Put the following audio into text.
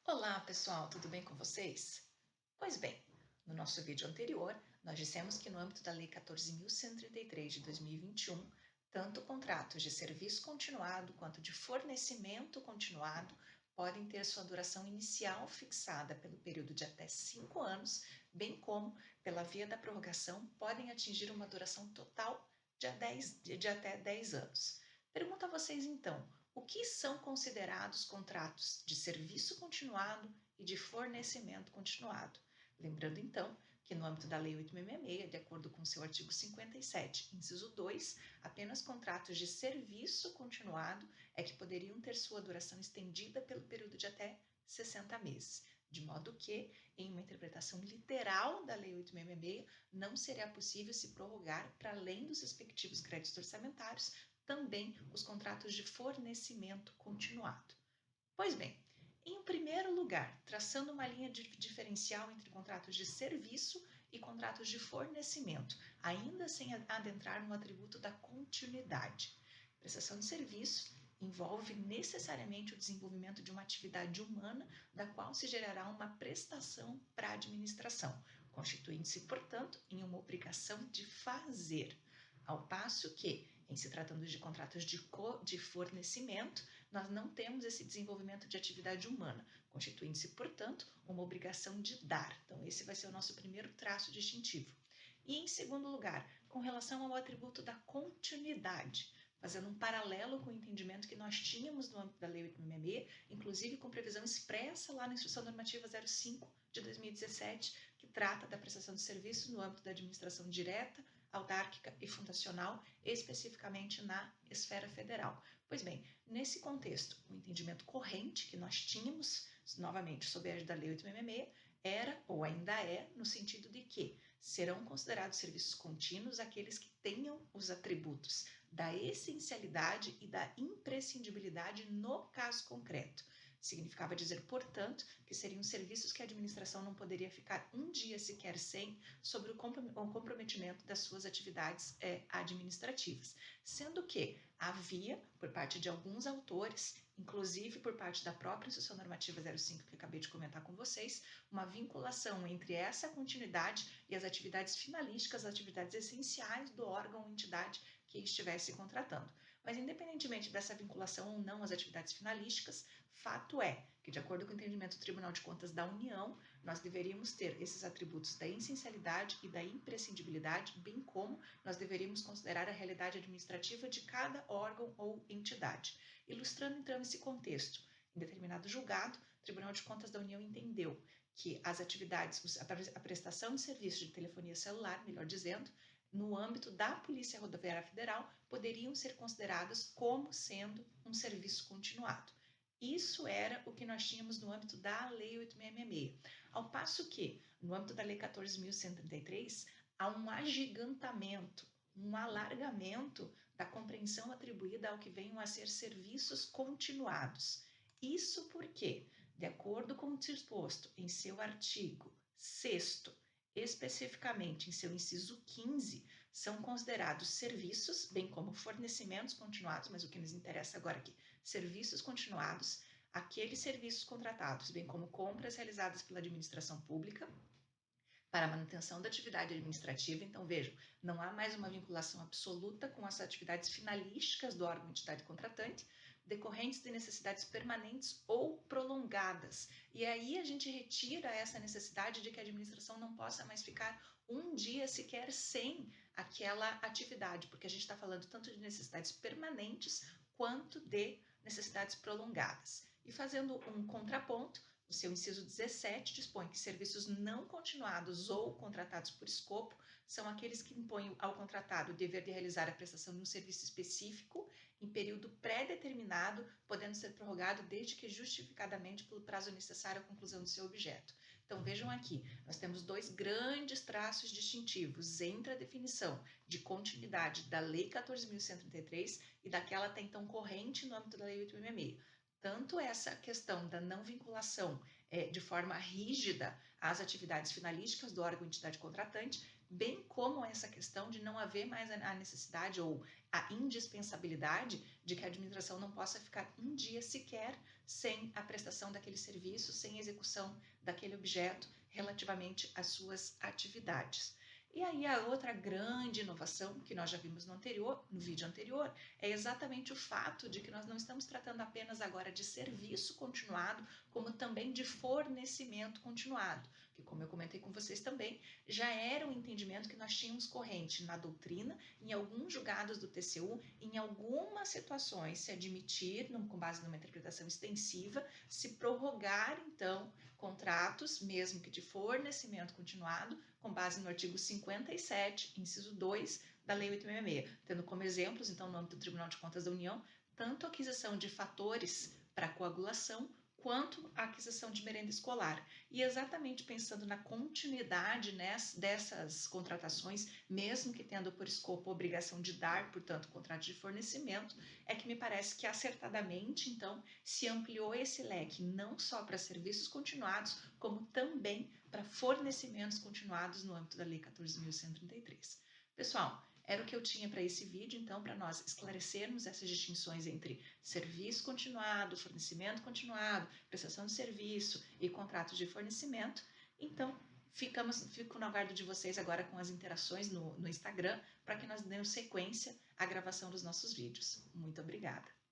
Olá, pessoal, tudo bem com vocês? Pois bem, no nosso vídeo anterior, nós dissemos que no âmbito da Lei 14.133 de 2021, tanto contratos de serviço continuado quanto de fornecimento continuado podem ter sua duração inicial fixada pelo período de até 5 anos, bem como, pela via da prorrogação, podem atingir uma duração total de até 10 anos. Pergunto a vocês então, o que são considerados contratos de serviço continuado e de fornecimento continuado? Lembrando então que no âmbito da Lei 8.666, de acordo com seu artigo 57, inciso 2, apenas contratos de serviço continuado é que poderiam ter sua duração estendida pelo período de até 60 meses, de modo que, em uma interpretação literal da Lei 8.666, não seria possível se prorrogar, para além dos respectivos créditos orçamentários, também os contratos de fornecimento continuado. Pois bem, em primeiro lugar, traçando uma linha diferencial entre contratos de serviço e contratos de fornecimento, ainda sem adentrar no atributo da continuidade. Prestação de serviço envolve necessariamente o desenvolvimento de uma atividade humana da qual se gerará uma prestação para a administração, constituindo-se, portanto, em uma obrigação de fazer. Ao passo que, em se tratando de contratos de fornecimento, nós não temos esse desenvolvimento de atividade humana, constituindo-se, portanto, uma obrigação de dar. Então, esse vai ser o nosso primeiro traço distintivo. E, em segundo lugar, com relação ao atributo da continuidade, fazendo um paralelo com o entendimento que nós tínhamos no âmbito da Lei 8.666, inclusive com previsão expressa lá na Instrução Normativa 05 de 2017, que trata da prestação de serviço no âmbito da administração direta, autárquica e fundacional, especificamente na esfera federal. Pois bem, nesse contexto, o entendimento corrente que nós tínhamos, novamente, sob a égide da Lei 8.666, era ou ainda é no sentido de que serão considerados serviços contínuos aqueles que tenham os atributos da essencialidade e da imprescindibilidade no caso concreto. Significava dizer, portanto, que seriam serviços que a administração não poderia ficar um dia sequer sem sobre o comprometimento das suas atividades administrativas. Sendo que havia, por parte de alguns autores, inclusive por parte da própria Instrução Normativa 05, que acabei de comentar com vocês, uma vinculação entre essa continuidade e as atividades finalísticas, as atividades essenciais do órgão ou entidade que estivesse contratando. Mas, independentemente dessa vinculação ou não às atividades finalísticas, fato é que, de acordo com o entendimento do Tribunal de Contas da União, nós deveríamos ter esses atributos da essencialidade e da imprescindibilidade, bem como nós deveríamos considerar a realidade administrativa de cada órgão ou entidade. Ilustrando, então, esse contexto, em determinado julgado, o Tribunal de Contas da União entendeu que as atividades, a prestação de serviço de telefonia celular, melhor dizendo, no âmbito da Polícia Rodoviária Federal, poderiam ser consideradas como sendo um serviço continuado. Isso era o que nós tínhamos no âmbito da Lei 8.666. Ao passo que, no âmbito da Lei 14.133, há um agigantamento, um alargamento da compreensão atribuída ao que venham a ser serviços continuados. Isso porque, de acordo com o disposto em seu artigo 6º, especificamente em seu inciso 15, são considerados serviços, bem como fornecimentos continuados, mas o que nos interessa agora aqui, serviços continuados, aqueles serviços contratados, bem como compras realizadas pela administração pública, para a manutenção da atividade administrativa. Então, vejam, não há mais uma vinculação absoluta com as atividades finalísticas do órgão ou entidade contratante, decorrentes de necessidades permanentes ou prolongadas. E aí a gente retira essa necessidade de que a administração não possa mais ficar um dia sequer sem aquela atividade, porque a gente está falando tanto de necessidades permanentes quanto de necessidades prolongadas. E fazendo um contraponto, o seu inciso 17 dispõe que serviços não continuados ou contratados por escopo são aqueles que impõem ao contratado o dever de realizar a prestação de um serviço específico em período pré-determinado, podendo ser prorrogado desde que justificadamente pelo prazo necessário à conclusão do seu objeto. Então vejam aqui, nós temos dois grandes traços distintivos entre a definição de continuidade da Lei 14.133 e daquela até então corrente no âmbito da Lei 8.666. Tanto essa questão da não vinculação de forma rígida às atividades finalísticas do órgão ou entidade contratante, bem como essa questão de não haver mais a necessidade ou a indispensabilidade de que a administração não possa ficar um dia sequer sem a prestação daquele serviço, sem a execução daquele objeto relativamente às suas atividades. E aí a outra grande inovação que nós já vimos no vídeo anterior, é exatamente o fato de que nós não estamos tratando apenas agora de serviço continuado, como também de fornecimento continuado, que como eu comentei com vocês também, já era um entendimento que nós tínhamos corrente na doutrina, em alguns julgados do TCU, em algumas situações se admitir, com base numa interpretação extensiva, se prorrogar então contratos, mesmo que de fornecimento continuado, com base no artigo 57, inciso 2 da Lei 866, tendo como exemplos, então, no âmbito do Tribunal de Contas da União, tanto a aquisição de fatores para coagulação, quanto a aquisição de merenda escolar. E exatamente pensando na continuidade dessas contratações, mesmo que tendo por escopo a obrigação de dar, portanto, contrato de fornecimento, é que me parece que acertadamente, então, se ampliou esse leque não só para serviços continuados, como também para fornecimentos continuados no âmbito da Lei 14.133. Pessoal, era o que eu tinha para esse vídeo, então, para nós esclarecermos essas distinções entre serviço continuado, fornecimento continuado, prestação de serviço e contrato de fornecimento. Então, fico no aguardo de vocês agora com as interações no Instagram, para que nós demos sequência à gravação dos nossos vídeos. Muito obrigada!